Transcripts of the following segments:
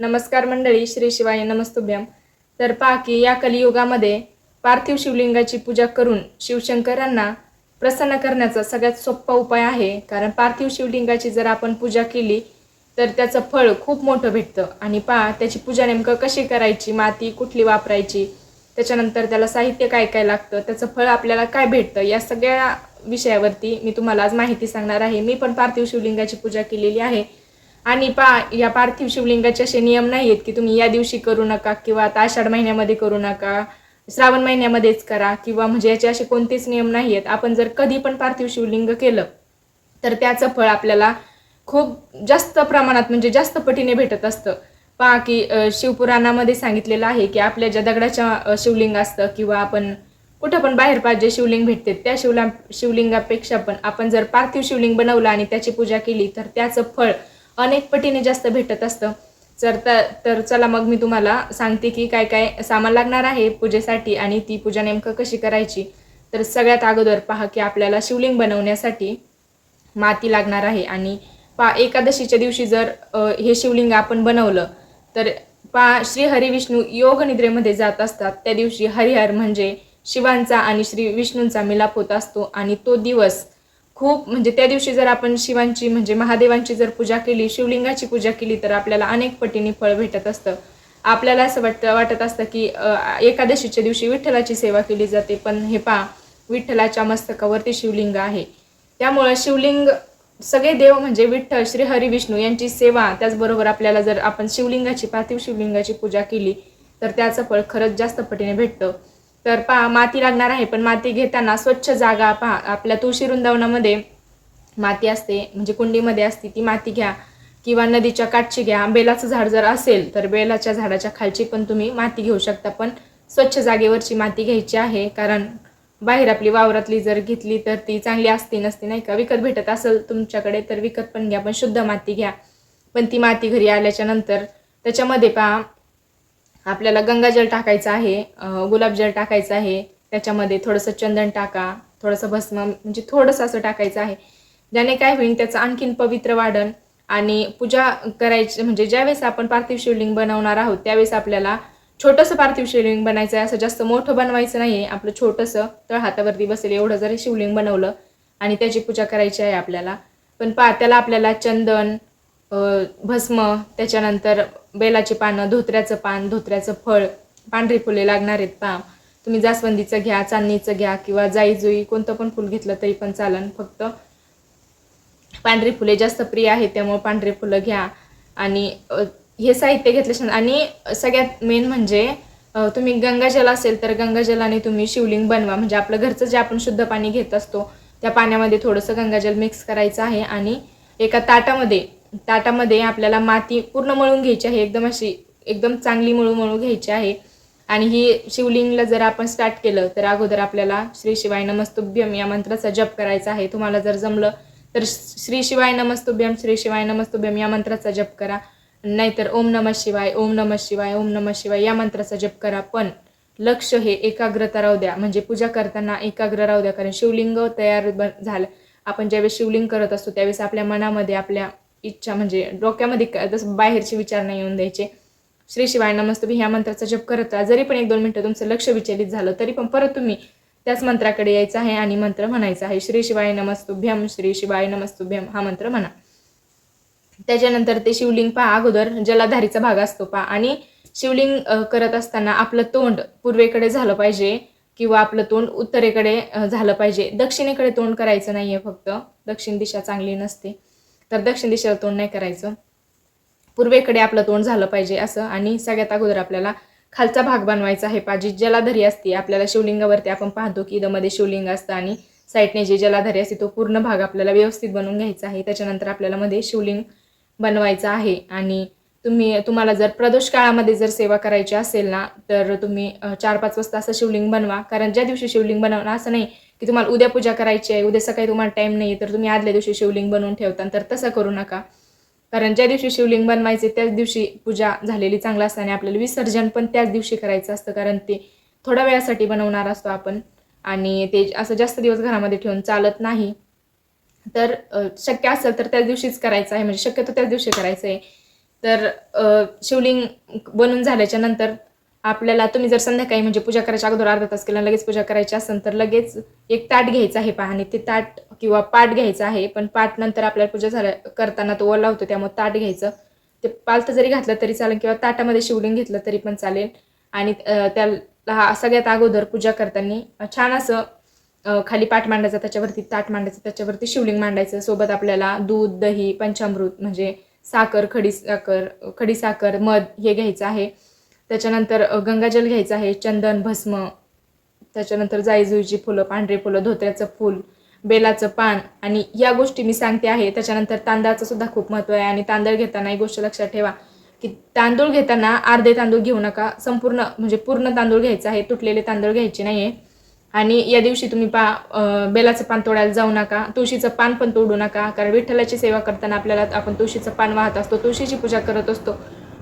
नमस्कार मंडळी, श्री शिवाय नमस्तुभ्यम. तर पहा की या कलियुगामध्ये पार्थिव शिवलिंगाची पूजा करून शिवशंकरांना प्रसन्न करण्याचा सगळ्यात सोपा उपाय आहे. कारण पार्थिव शिवलिंगाची जर आपण पूजा केली तर त्याचं फळ खूप मोठं भेटतं. आणि पहा त्याची पूजा नेमकं कशी करायची, माती कुठली वापरायची, त्याच्यानंतर त्याला साहित्य काय काय लागतं, त्याचं फळ आपल्याला काय भेटतं, या सगळ्या विषयावरती मी तुम्हाला आज माहिती सांगणार आहे. मी पण पार्थिव शिवलिंगाची पूजा केलेली आहे. आणि या पार्थिव शिवलिंगाचे असे नियम नाही आहेत की तुम्ही या दिवशी करू नका किंवा आता आषाढ महिन्यामध्ये करू नका, श्रावण महिन्यामध्येच करा, किंवा म्हणजे याचे असे कोणतेच नियम नाही आहेत. आपण जर कधी पण पार्थिव शिवलिंग केलं तर त्याचं फळ आपल्याला खूप जास्त प्रमाणात म्हणजे जास्त पटीने भेटत असतं. पहा की शिवपुराणामध्ये सांगितलेलं आहे की आपल्या ज्या दगडाच्या शिवलिंग असतं किंवा आपण कुठं पण बाहेर पाच जे शिवलिंग भेटते त्या शिवलिंगापेक्षा पण आपण जर पार्थिव शिवलिंग बनवलं आणि त्याची पूजा केली तर त्याचं फळ अनेक पटीने जास्त भेटत असतं. तर चला मग मी तुम्हाला सांगते की काय काय सामान लागणार आहे पूजेसाठी आणि ती पूजा नेमकं कशी करायची. तर सगळ्यात अगोदर पहा की आपल्याला शिवलिंग बनवण्यासाठी माती लागणार आहे. आणि एकादशीच्या दिवशी जर हे शिवलिंग आपण बनवलं तर श्री हरी विष्णू योग निद्रेमध्ये जात असतात. त्या दिवशी हरिहर म्हणजे शिवांचा आणि श्री विष्णूंचा मिलाप होत असतो. आणि तो दिवस खूप म्हणजे त्या दिवशी जर आपण शिवांची म्हणजे महादेवांची जर पूजा केली, शिवलिंगाची पूजा केली तर आपल्याला अनेक पटीने फळ भेटत असतं. आपल्याला असं वाटत असतं की एकादशीच्या दिवशी विठ्ठलाची सेवा केली जाते, पण हे पहा विठ्ठलाच्या मस्तकावरती शिवलिंग आहे. त्यामुळे शिवलिंग सगळे देव म्हणजे विठ्ठल श्री हरी विष्णू यांची सेवा, त्याचबरोबर आपल्याला जर आपण पार्थिव शिवलिंगाची पूजा केली तर त्याचं फळ खरंच जास्त पटीने भेटतं. तर पहा माती लागणार आहे, पण माती घेताना स्वच्छ जागा पहा. आपल्या तुळशी वृंदावनामध्ये माती असते म्हणजे कुंडीमध्ये असते, ती माती घ्या किंवा नदीच्या काठची घ्या. बेलाचं झाड जर असेल तर बेलाच्या झाडाच्या खालची पण तुम्ही माती घेऊ शकता, पण स्वच्छ जागेवरची माती घ्यायची आहे. कारण बाहेर आपली वावरातली जर घेतली तर ती चांगली असते नसते नाही का. विकत भेटत असेल तुमच्याकडे तर विकत पण घ्या, पण शुद्ध माती घ्या. पण ती माती घरी आल्याच्या नंतर त्याच्यामध्ये पहा आपल्याला गंगाजल टाकायचं आहे, गुलाबजल टाकायचं आहे, त्याच्यामध्ये थोडंसं चंदन टाका, थोडंसं भस्म म्हणजे थोडंसं असं टाकायचं आहे. ज्याने काय होईल त्याचं आणखीन पवित्र वाढन. आणि पूजा करायची म्हणजे ज्यावेळेस आपण पार्थिव शिवलिंग बनवणार आहोत त्यावेळेस आपल्याला छोटंसं पार्थिव शिवलिंग बनायचं आहे. असं जास्त मोठं बनवायचं नाही आहे. आपलं छोटंसं तळ हातावरती बसेल एवढं जरी शिवलिंग बनवलं आणि त्याची पूजा करायची आहे आपल्याला. पण त्याला आपल्याला चंदन, भस्म, त्याच्यानंतर बेलाची पानं, धोत्र्याचं पान, धोत्र्याचं फळ, पांढरी फुले लागणार आहेत. तुम्ही जास्वंदीचं घ्या, चांदणीचं घ्या किंवा जाई जुई कोणतं पण फुल घेतलं तरी पण चालन. फक्त पांढरी फुले जास्त प्रिय आहेत त्यामुळे पांढरी फुलं घ्या. आणि हे साहित्य घेतल्याशिवाय आणि सगळ्यात मेन म्हणजे तुम्ही गंगाजल असेल तर गंगाजलाने तुम्ही शिवलिंग बनवा. म्हणजे आपलं घरचं जे आपण शुद्ध पाणी घेत असतो त्या पाण्यामध्ये थोडंसं गंगाजल मिक्स करायचं आहे. आणि एका ताटामध्ये आपल्याला माती पूर्ण मळून घ्यायची आहे, एकदम चांगली मळू घ्यायची आहे. आणि ही शिवलिंगला जर आपण स्टार्ट केलं तर अगोदर आपल्याला श्री शिवाय नमस्तुभ्यम या मंत्राचा जप करायचा आहे. तुम्हाला जर जमलं तर श्री शिवाय नमस्तुभ्यम या मंत्राचा जप करा, नाहीतर ओम नमः शिवाय, ओम नमः शिवाय, ओम नमः शिवाय या मंत्राचा जप करा. पण लक्ष हे एकाग्रता राहू द्या, म्हणजे पूजा करताना एकाग्र राहू द्या. कारण शिवलिंग तयार झालं, आपण ज्यावेळेस शिवलिंग करत असतो त्यावेळेस आपल्या मनामध्ये आपल्या इच्छा म्हणजे डोक्यामध्ये जसं बाहेरचे विचार नाही येऊन द्यायचे. श्री शिवाय नमस्तुभ्यम ह्या मंत्राचा जप करत राहा. जरी पण 1-2 मिनिटं तुमचं लक्ष विचलित झालं तरी पण परत तुम्ही त्याच मंत्राकडे यायचं आहे आणि मंत्र म्हणायचा आहे. श्री शिवाय नमस्तुभ्यम, श्री शिवाय नमस्तुभ्यम हा मंत्र म्हणा. त्याच्यानंतर ते शिवलिंग अगोदर जलाधारीचा भाग असतो आणि शिवलिंग करत असताना आपलं तोंड पूर्वेकडे झालं पाहिजे किंवा आपलं तोंड उत्तरेकडे झालं पाहिजे. दक्षिणेकडे तोंड करायचं नाहीये, फक्त दक्षिण दिशा चांगली नसते तर दक्षिण दिशेला तोंड नाही करायचं, पूर्वेकडे आपलं तोंड झालं पाहिजे असं. आणि सगळ्यात अगोदर आपल्याला खालचा भाग बनवायचा आहे. जी जलाधारी असते आपल्याला शिवलिंगावरती आपण पाहतो की मध्ये शिवलिंग असतं आणि साईडने जी जलाधारी असते तो पूर्ण भाग आपल्याला व्यवस्थित बनवून घ्यायचा आहे. त्याच्यानंतर आपल्याला मध्ये शिवलिंग बनवायचं आहे. आणि तुम्हाला जर प्रदोष काळामध्ये जर सेवा करायची असेल ना तर तुम्ही 4-5 वाजता असं शिवलिंग बनवा. कारण ज्या दिवशी शिवलिंग बनवणं असं नाही की तुम्हाला उद्या पूजा करायची आहे, उद्या सकाळी तुम्हाला टाईम नाही तर तुम्ही आदल्या दिवशी शिवलिंग बनवून ठेवता, तर तसं करू नका. कारण ज्या दिवशी शिवलिंग बनवायचे त्याच दिवशी पूजा झालेली चांगलं असतं आणि आपल्याला विसर्जन पण त्याच दिवशी करायचं असतं. कारण ते थोड्या वेळासाठी बनवणार असतो आपण आणि ते असं जास्त दिवस घरामध्ये ठेवून चालत नाही. तर शक्य असेल तर त्याच दिवशीच करायचं आहे, म्हणजे शक्यतो त्याच दिवशी करायचं आहे. तर शिवलिंग बनून झाल्याच्या नंतर आपल्याला तुम्ही जर संध्याकाळी म्हणजे पूजा करायच्या अगोदर अर्धा तास केला लगेच पूजा करायची असेल तर लगेच एक ताट घ्यायचं आहे पहा, आणि ते ताट किंवा पाट घ्यायचं आहे. पण पाट नंतर आपल्याला पूजा झाल्या करताना तो ओला होतो, त्यामुळे ताट घ्यायचं. ते पालथं जरी घातलं तरी चालेल किंवा ताटामध्ये शिवलिंग घेतलं तरी पण चालेल. आणि त्याला सगळ्यात अगोदर पूजा करताना छान असं खाली पाट मांडायचा, त्याच्यावरती ताट मांडायचं, त्याच्यावरती शिवलिंग मांडायचं. सोबत आपल्याला दूध, दही, पंचामृत म्हणजे साखर, खडीसाखर, मध हे घ्यायचं आहे. त्याच्यानंतर गंगाजल घ्यायचं आहे, चंदन, भस्म, त्याच्यानंतर जाईजुईची फुलं, पांढरे फुलं, धोत्र्याचं फूल, बेलाचं पान, आणि या गोष्टी मी सांगते आहे. त्याच्यानंतर तांदळाचं सुद्धा खूप महत्त्व आहे. आणि तांदूळ घेताना एक गोष्ट लक्षात ठेवा की तांदूळ घेताना अर्धे तांदूळ घेऊ नका, संपूर्ण म्हणजे पूर्ण तांदूळ घ्यायचं आहे, तुटलेले तांदूळ घ्यायचे नाही आहे. आणि या दिवशी तुम्ही बेलाचं पान तोडायला जाऊ नका, तुळशीचं पान पण तोडू नका, कारण विठ्ठलाची सेवा करताना आपल्याला आपण तुळशीचं पान वाहत असतो, तुळशीची पूजा करत असतो.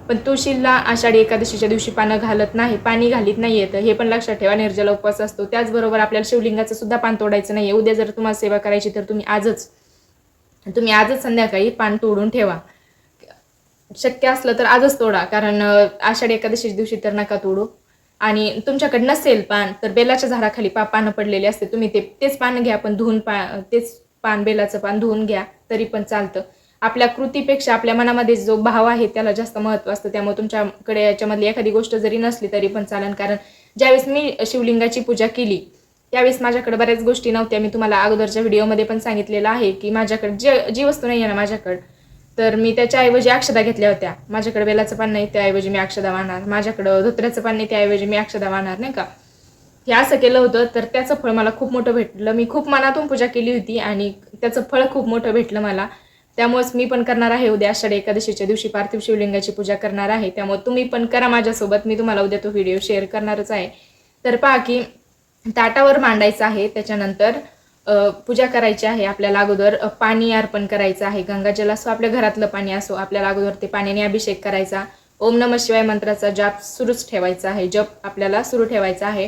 पण तुळशीला आषाढी एकादशीच्या दिवशी पानं घालत नाही, पाणी घालीत नाही येतं, हे पण लक्षात ठेवा. निर्जला उपवास असतो. त्याचबरोबर आपल्याला शिवलिंगाचं सुद्धा पान तोडायचं नाही आहे. उद्या जर तुम्हाला सेवा करायची तर तुम्ही आजच संध्याकाळी पान तोडून ठेवा. शक्य असलं तर आजच तोडा, कारण आषाढी एकादशीच्या दिवशी तर नका तोडू. आणि तुमच्याकडे नसेल पान तर बेलाच्या झाडाखाली पानं पडलेले असते, तुम्ही तेच पान घ्या, पण तेच पान, बेलाचं पान धुवून घ्या तरी पण चालतं. आपल्या कृतीपेक्षा आपल्या मनामध्ये जो भाव आहे त्याला जास्त महत्त्व असतं. त्यामुळे तुमच्याकडे याच्यामधली एखादी गोष्ट जरी नसली तरी पण चालेल. कारण ज्यावेळेस मी शिवलिंगाची पूजा केली त्यावेळेस माझ्याकडे बऱ्याच गोष्टी नव्हत्या. मी तुम्हाला अगोदरच्या व्हिडिओमध्ये पण सांगितलेलं आहे की माझ्याकडे जी वस्तू नाही आहे ना माझ्याकडे, तर मी त्याच्याऐवजी अक्षदा घेतल्या होत्या. माझ्याकडे बेलाचं पान नाही, त्याऐवजी मी अक्षदा वाहणार. माझ्याकडं धोत्र्याचं पान नाही, त्याऐवजी मी अक्षदा वाहणार, नाही का. हे असं केलं होतं, तर त्याचं फळ मला खूप मोठं भेटलं. मी खूप मनातून पूजा केली होती आणि त्याचं फळ खूप मोठं भेटलं मला. त्यामुळेच मी पण करणार आहे उद्या आषाढी एकादशीच्या दिवशी पार्थिव शिवलिंगाची पूजा करणार आहे. त्यामुळे तुम्ही पण करा माझ्यासोबत. मी तुम्हाला उद्या तो व्हिडिओ शेअर करणारच आहे. तर पहा की ताटावर मांडायचं आहे, त्याच्यानंतर पूजा करायची आहे. आपल्याला अगोदर पाणी अर्पण करायचं आहे. गंगाजल असो, आपल्या घरातलं पाणी असो, आपल्याला अगोदर ते पाण्याने अभिषेक करायचा. ओम नमः शिवाय मंत्राचा जाप सुरूच ठेवायचा आहे, जप आपल्याला सुरू ठेवायचा आहे.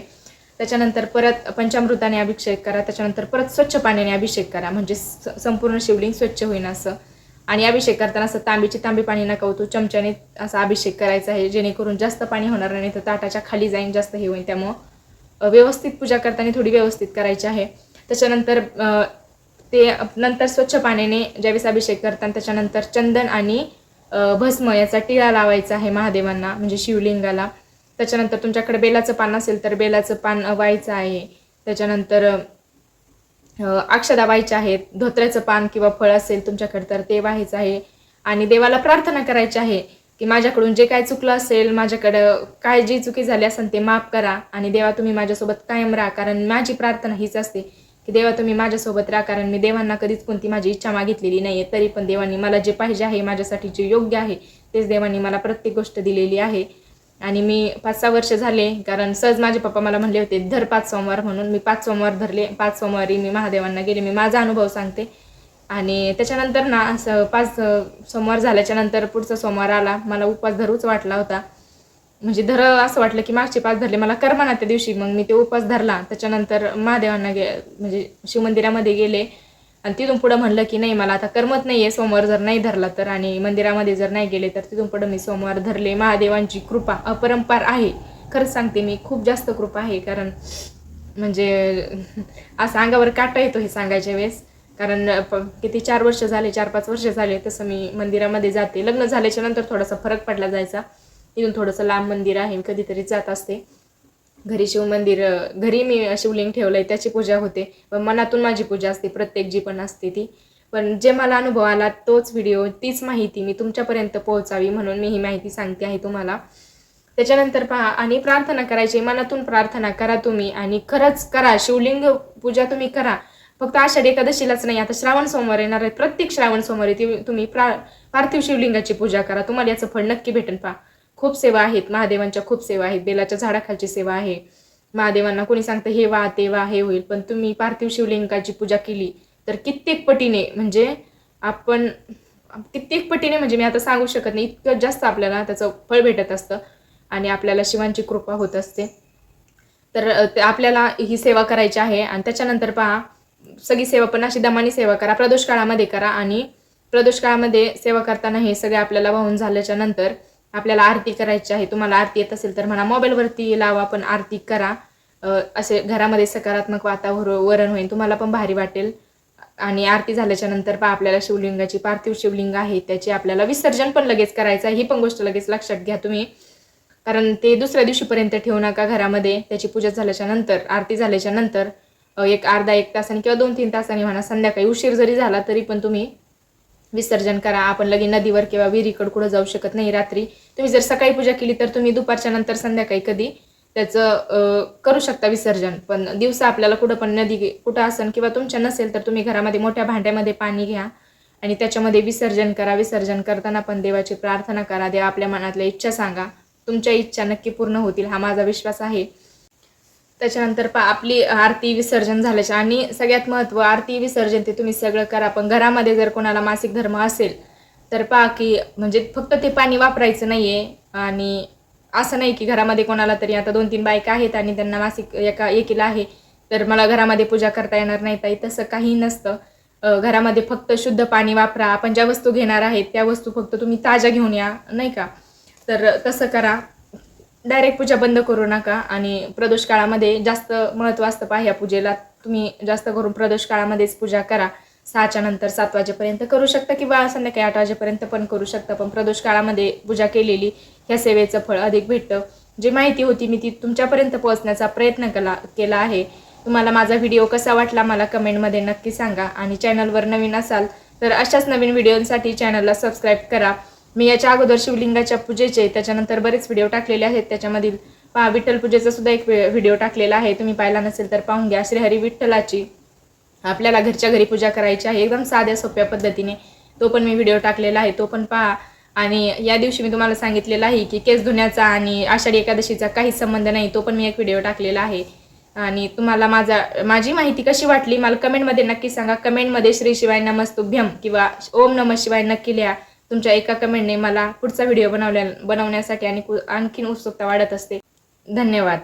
त्याच्यानंतर परत पंचामृताने अभिषेक करा. त्याच्यानंतर परत स्वच्छ पाण्याने अभिषेक करा, म्हणजे संपूर्ण शिवलिंग स्वच्छ होईन असं. आणि अभिषेक करताना असं तांबे पाणी नका ओतू, चमच्याने असा अभिषेक करायचा आहे, जेणेकरून जास्त पाणी होणार नाही, तर ताटाच्या खाली जाईन, जास्त हे होईल. त्यामुळं व्यवस्थित पूजा करताना थोडी व्यवस्थित करायची आहे. त्याच्यानंतर नंतर स्वच्छ पाण्याने ज्यावेळेस अभिषेक करताना त्याच्यानंतर चंदन आणि भस्म याचा टिळा लावायचा आहे महादेवांना, म्हणजे शिवलिंगाला. त्याच्यानंतर तुमच्याकडे बेलाचं पान असेल तर बेलाचं पान व्हायचं आहे. त्याच्यानंतर अक्षदा व्हायच्या आहेत. धोत्र्याचं पान किंवा फळ असेल तुमच्याकडे तर ते व्हायचं आहे. आणि देवाला प्रार्थना करायची आहे की माझ्याकडून जे काय चुकलं असेल, माझ्याकडं काय जी चुकी झाली असेल ते माफ करा, आणि देवा तुम्ही माझ्यासोबत कायम राहा. कारण माझी प्रार्थना हीच असते की देवा तुम्ही माझ्यासोबत राहा, कारण मी देवांना कधीच कोणती माझी इच्छा मागितलेली नाही आहे. तरी पण देवांनी मला जे पाहिजे आहे, माझ्यासाठी जे योग्य आहे तेच देवांनी मला प्रत्येक गोष्ट दिलेली आहे. आणि मी 5-6 वर्ष झाले, कारण सहज माझे पप्पा मला म्हणले होते धर 5 सोमवार म्हणून. मी 5 सोमवार धरले. 5 सोमवारी मी महादेवांना गेले. मी माझा अनुभव सांगते. आणि त्याच्यानंतर ना असं 5 सोमवार झाल्याच्या नंतर पुढचा सोमवार आला, मला उपवास धरूच वाटला होता. म्हणजे असं वाटलं की मागचे 5 धरले, मला करमाना त्या दिवशी. मग मी ते उपवास धरला. त्याच्यानंतर महादेवांना म्हणजे शिवमंदिरामध्ये गेले आणि तिथून पुढं म्हणलं की नाही मला आता करमत नाही आहे सोमवार जर नाही धरला तर, आणि मंदिरामध्ये जर नाही गेले तर. तिथून पुढं मी सोमवार धरले. महादेवांची कृपा अपरंपार आहे, खरंच सांगते मी, खूप जास्त कृपा आहे. कारण म्हणजे असं अंगावर काटा येतो हे सांगायच्या वेळेस. कारण किती 4 वर्ष झाले, 4-5 वर्ष झाले तसं मी मंदिरामध्ये जाते. लग्न झाल्याच्या नंतर थोडासा फरक पडला जायचा. इथून थोडंसं लांब मंदिर आहे, मी कधीतरी जात असते. घरी घरी मी शिवलिंग ठेवलं आहे, त्याची पूजा होते. पण मनातून माझी पूजा असते, प्रत्येक जी पण असते ती. पण जे मला अनुभव आला तोच व्हिडिओ, तीच माहिती मी तुमच्यापर्यंत पोहोचावी म्हणून मी ही माहिती सांगते आहे तुम्हाला. त्याच्यानंतर पहा, आणि प्रार्थना करायची, मनातून प्रार्थना करा तुम्ही, आणि खरंच करा. शिवलिंग पूजा तुम्ही करा. फक्त आषाढी एकादशीलाच नाही, आता श्रावण सोमवार येणार आहेत, प्रत्येक श्रावण सोमवारी तुम्ही पार्थिव शिवलिंगाची पूजा करा. तुम्हाला याचं फळ नक्की भेटेल. पहा, खूप सेवा आहेत महादेवांच्या, खूप सेवा आहेत. बेलाच्या झाडाखालची सेवा आहे. महादेवांना कोणी सांगतं हे वा ते वा हे होईल, पण तुम्ही पार्थिव शिवलिंगाची पूजा केली तर कित्येक पटीने, म्हणजे मी आता सांगू शकत नाही, इतकं जास्त आपल्याला त्याचं फळ भेटत असतं आणि आपल्याला शिवांची कृपा होत असते. तर आपल्याला ही सेवा करायची आहे. आणि त्याच्यानंतर पहा, सगळी सेवा पण अशी दमानी सेवा करा, प्रदोष काळामध्ये करा. आणि प्रदोष काळामध्ये सेवा करताना हे सगळे आपल्याला वाहून झाल्याच्या नंतर आपल्याला आरती करायची आहे. तुम्हाला आरती येत असेल तर म्हणा, मोबाईलवरती लावा पण आरती करा. असे घरामध्ये सकारात्मक वातावरण होईल, तुम्हाला पण भारी वाटेल. आणि आरती झाल्याच्या नंतर आपल्याला शिवलिंगाची पार्थिव शिवलिंग आहे त्याचे आपल्याला विसर्जन पण लगेच करायचं आहे. ही पण गोष्ट लगेच लक्षात घ्या तुम्ही, कारण ते दुसऱ्या दिवशीपर्यंत ठेवू नका घरामध्ये. त्याची पूजा झाल्याच्या नंतर, आरती झाल्याच्या नंतर एक अर्धा 1 तासाने किंवा 2-3 तासांनी म्हणा, संध्याकाळी उशीर जरी झाला तरी पण तुम्ही विसर्जन करा. आपण लगे नदीवर किंवा विहिरीकडे कुठं जाऊ शकत नाही रात्री. तुम्ही जर सकाळी पूजा केली तर तुम्ही दुपारच्या नंतर संध्याकाळी कधी त्याचं करू शकता विसर्जन. पण दिवसा आपल्याला कुठं पण नदी कुठं असेल किंवा तुमच्या नसेल तर तुम्ही घरामध्ये मोठ्या भांड्यामध्ये पाणी घ्या आणि त्याच्यामध्ये विसर्जन करा. विसर्जन करताना पण देवाची प्रार्थना करा, देवा आपल्या मनातल्या इच्छा सांगा, तुमच्या इच्छा नक्की पूर्ण होतील, हा माझा विश्वास आहे. त्याच्यानंतर आपली आरती विसर्जन झाल्याच्या आणि सगळ्यात महत्त्व, आरती विसर्जन ते तुम्ही सगळं करा, पण घरामध्ये जर कोणाला मासिक धर्म असेल तर की म्हणजे फक्त ते पाणी वापरायचं नाही आहे. आणि असं नाही की घरामध्ये कोणाला तरी आता 2-3 बायका आहेत आणि त्यांना मासिक एकीला आहे तर मला घरामध्ये पूजा करता येणार नाही ताई, तसं काही नसतं. घरामध्ये फक्त शुद्ध पाणी वापरा. आपण ज्या वस्तू घेणार आहेत त्या वस्तू फक्त तुम्ही ताज्या घेऊन या, नाही का. तर तसं करा, डायरेक्ट पूजा बंद करू नका. आणि प्रदोष काळामध्ये जास्त महत्त्व असतं ह्या पूजेला. तुम्ही जास्त करून प्रदोष काळामध्येच पूजा करा. 6च्या नंतर 7 वाजेपर्यंत करू शकता किंवा संध्याकाळी 8 वाजेपर्यंत पण करू शकता. पण प्रदोष काळामध्ये पूजा केलेली ह्या सेवेचं फळ अधिक भेटतं. जी माहिती होती मी ती तुमच्यापर्यंत पोहोचण्याचा प्रयत्न केला आहे. तुम्हाला माझा व्हिडिओ कसा वाटला मला कमेंटमध्ये नक्की सांगा. आणि चॅनलवर नवीन असाल तर अशाच नवीन व्हिडिओंसाठी चॅनलला सबस्क्राईब करा. मी याच्या अगोदर शिवलिंगाच्या पूजेचे त्याच्यानंतर बरेच व्हिडिओ टाकलेले आहेत. त्याच्यामधील विठ्ठल पूजेचा सुद्धा एक व्हिडिओ टाकलेला आहे, तुम्ही पाहिला नसेल तर पाहून घ्या. श्रीहरी विठ्ठलाची आपल्याला घरच्या घरी पूजा करायची आहे एकदम साध्या सोप्या पद्धतीने, तो पण मी व्हिडिओ टाकलेला आहे, तो पण पहा. आणि या दिवशी मी तुम्हाला सांगितलेलं आहे की केस धुण्याचा आणि आषाढी एकादशीचा काही संबंध नाही, तो पण मी एक व्हिडिओ टाकलेला आहे. आणि तुम्हाला माझी माहिती कशी वाटली मला कमेंटमध्ये नक्की सांगा. कमेंटमध्ये श्री शिवाय नमस्तुभ्यम किंवा ओम नमः शिवाय नक्की लिहा. तुमच्या एका कमेंटने मला पुढचा व्हिडिओ बनवण्यासाठी आणि आणखीन उत्सुकता वाढत असते. धन्यवाद.